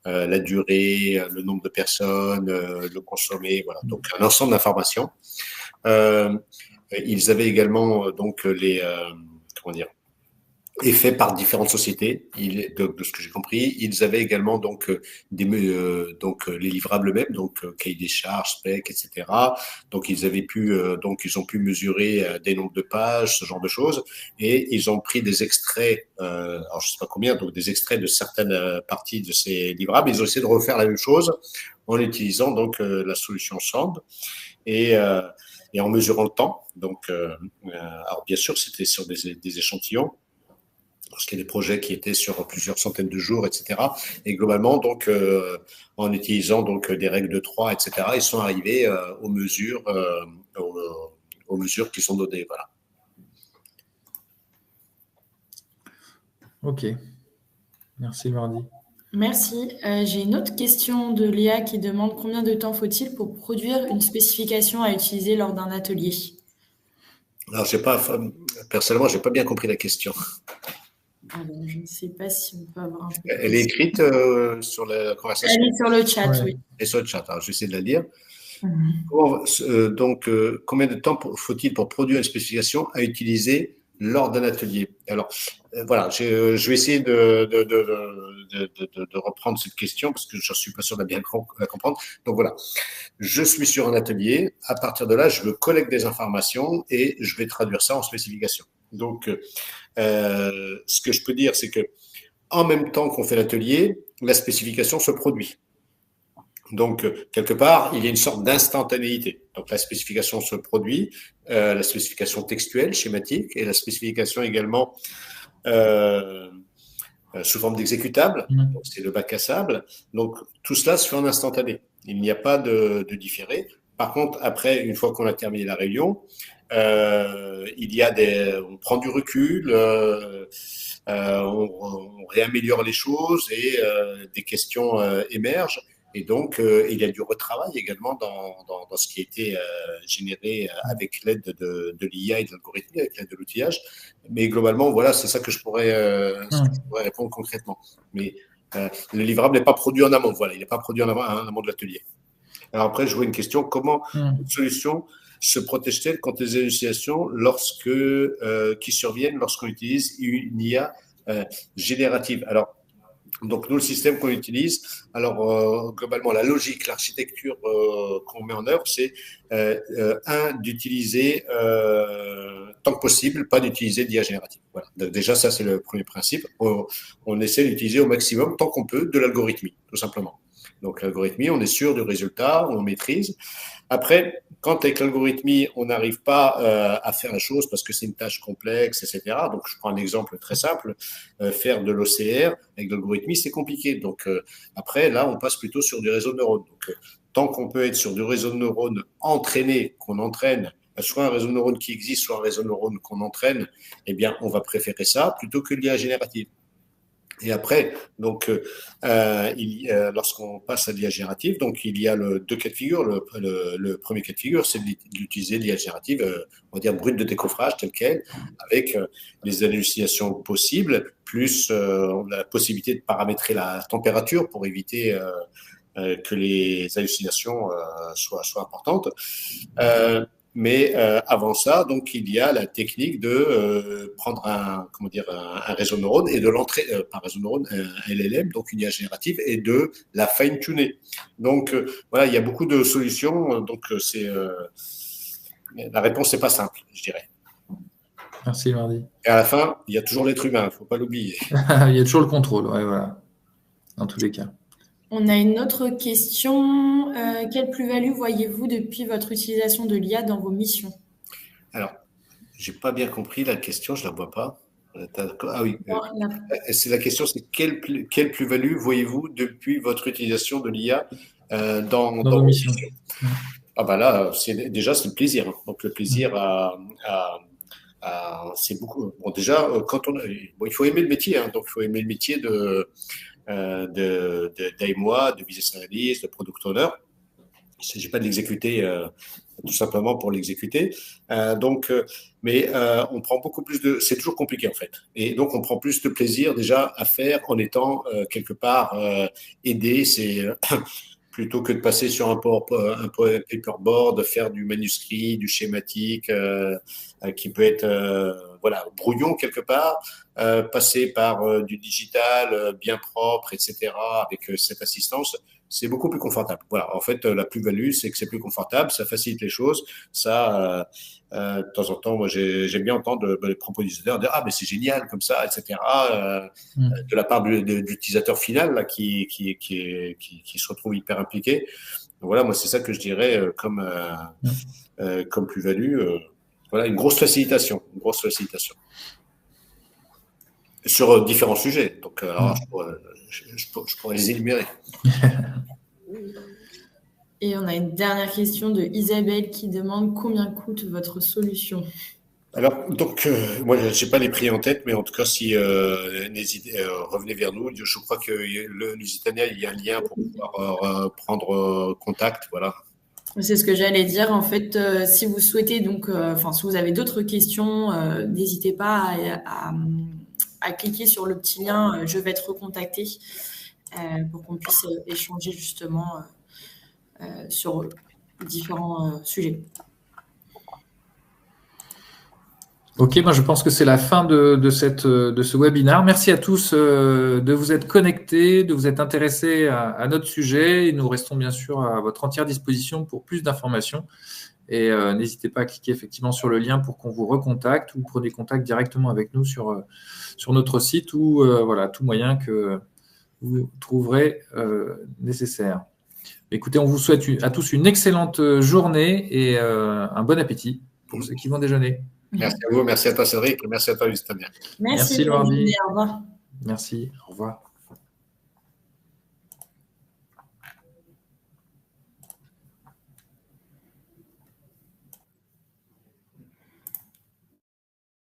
A: la durée, le nombre de personnes, le consommé, voilà. Donc un ensemble d'informations. Ils avaient également faits par différentes sociétés. De ce que j'ai compris, ils avaient également les livrables eux-mêmes, cahier des charges, specs, etc. Donc ils ont pu mesurer des nombres de pages, ce genre de choses, et ils ont pris des extraits, alors je sais pas combien, donc des extraits de certaines parties de ces livrables. Ils ont essayé de refaire la même chose en utilisant la solution Sand et en mesurant le temps. Alors bien sûr, c'était sur des échantillons, parce qu'il y a des projets qui étaient sur plusieurs centaines de jours, etc. Et globalement, en utilisant des règles de 3, etc., ils sont arrivés aux mesures qui sont données. Voilà.
B: Ok. Merci Mardi.
C: Merci. J'ai une autre question de Léa qui demande combien de temps faut-il pour produire une spécification à utiliser lors d'un atelier?
A: Alors, personnellement, j'ai pas bien compris la question.
C: Alors, je ne sais pas si on peut avoir un peu de
A: Elle est écrite sur la conversation.
C: Elle est sur le chat,
B: Ouais.
C: oui.
A: Et sur le chat. Alors, je vais essayer de la lire.
C: Mhm.
A: Donc, combien de temps faut-il pour produire une spécification à utiliser lors d'un atelier? Alors, voilà, je vais essayer de reprendre cette question parce que je ne suis pas sûr de bien la comprendre. Donc, voilà, je suis sur un atelier. À partir de là, je collecte des informations et je vais traduire ça en spécification. Donc, ce que je peux dire, c'est que en même temps qu'on fait l'atelier, la spécification se produit. Donc, quelque part, il y a une sorte d'instantanéité. Donc, la spécification se produit, la spécification textuelle, schématique, et la spécification également sous forme d'exécutable. Donc, c'est le bac à sable. Donc, tout cela se fait en instantané. Il n'y a pas de différé. Par contre, après, une fois qu'on a terminé la réunion, on prend du recul, on réaméliore les choses et des questions émergent. Et donc, il y a du retravail également dans ce qui a été généré avec l'aide de l'IA et de l'algorithme, avec l'aide de l'outillage. Mais globalement, voilà, c'est ça que je pourrais répondre concrètement. Mais le livrable n'est pas produit en amont. Voilà, il n'est pas produit en amont de l'atelier. Alors après, je vois une question. Comment une solution se protège-t-elle contre les hallucinations qui surviennent lorsqu'on utilise une IA générative? Alors, donc, nous, le système qu'on utilise, alors globalement, la logique, l'architecture qu'on met en œuvre, c'est d'utiliser tant que possible, pas d'utiliser d'IA générative. Voilà. Donc, déjà, ça, c'est le premier principe. On essaie d'utiliser au maximum, tant qu'on peut, de l'algorithmie, tout simplement. Donc, l'algorithmie, on est sûr du résultat, on maîtrise. Après, quand avec l'algorithmie, on n'arrive pas à faire la chose parce que c'est une tâche complexe, etc. Donc, je prends un exemple très simple. Faire de l'OCR avec l'algorithmie, c'est compliqué. Donc, après, là, on passe plutôt sur du réseau de neurones. Donc, tant qu'on peut être sur du réseau de neurones entraîné, qu'on entraîne, soit un réseau de neurones qui existe, soit un réseau de neurones qu'on entraîne, eh bien, on va préférer ça plutôt que l'IA générative. Et après, donc, lorsqu'on passe à l'IA générative, donc il y a deux cas de figure. Le premier cas de figure, c'est d'utiliser l'IA générative, on va dire brute de décoffrage telle qu'elle, avec les hallucinations possibles, plus la possibilité de paramétrer la température pour éviter que les hallucinations soient importantes. Mais avant ça, donc il y a la technique de prendre un réseau de neurones et de l'entrer par réseau de neurones, un LLM, donc une IA générative, et de la fine-tuner. Donc voilà, il y a beaucoup de solutions. Donc la réponse n'est pas simple, je dirais.
B: Merci Mardi.
A: Et à la fin, il y a toujours l'être humain, il ne faut pas l'oublier.
B: Il y a toujours le contrôle, ouais, voilà. Dans tous les cas.
C: On a une autre question. Quelle plus-value voyez-vous depuis votre utilisation de l'IA dans vos missions?
A: Alors, je n'ai pas bien compris la question, je ne la vois pas. Ah oui, c'est la question, c'est quelle plus-value voyez-vous depuis votre utilisation de l'IA dans vos missions? Ah bah là, c'est le plaisir. Donc le plaisir c'est beaucoup. Bon, déjà, il faut aimer le métier, hein, donc il faut aimer le métier d'AMOA, de business analyst, de product owner. Il ne s'agit pas de l'exécuter tout simplement pour l'exécuter. Mais on prend beaucoup plus de. C'est toujours compliqué en fait. Et donc on prend plus de plaisir déjà à faire en étant quelque part aidé. C'est plutôt que de passer sur un paperboard, de faire du manuscrit, du schématique, qui peut être brouillon quelque part, passer par du digital bien propre, etc. Avec cette assistance. C'est beaucoup plus confortable. Voilà. En fait, la plus-value, c'est que c'est plus confortable, ça facilite les choses. Ça, de temps en temps, moi, j'aime bien entendre les propositeurs dire mais c'est génial comme ça, etc. De la part de l'utilisateur final là, qui se retrouve hyper impliqué. Donc, voilà, moi, c'est ça que je dirais comme plus-value. Voilà, une grosse facilitation, sur différents sujets. Donc, alors, je pourrais les énumérer.
C: Et on a une dernière question de Isabelle qui demande combien coûte votre solution?
A: Alors, donc, moi, je n'ai pas les prix en tête, mais en tout cas, si n'hésitez, revenez vers nous. Je crois que le Lusitania, il y a un lien pour pouvoir prendre contact. Voilà.
C: C'est ce que j'allais dire. En fait, si vous souhaitez donc, enfin, si vous avez d'autres questions, n'hésitez pas à cliquer sur le petit lien Je vais être recontacté pour qu'on puisse échanger justement sur différents sujets.
B: Ok, ben je pense que c'est la fin de ce webinaire. Merci à tous de vous être connectés, de vous être intéressés à notre sujet. Et nous restons bien sûr à votre entière disposition pour plus d'informations. Et n'hésitez pas à cliquer effectivement sur le lien pour qu'on vous recontacte ou prenez contact directement avec nous sur notre site ou voilà, tout moyen que vous trouverez nécessaire. Écoutez, on vous souhaite à tous une excellente journée et un bon appétit pour ceux qui vont déjeuner.
A: Merci à vous, merci à toi Cédric et merci à toi Lusitania.
C: Merci Lordi.
B: Au revoir. Merci, au revoir.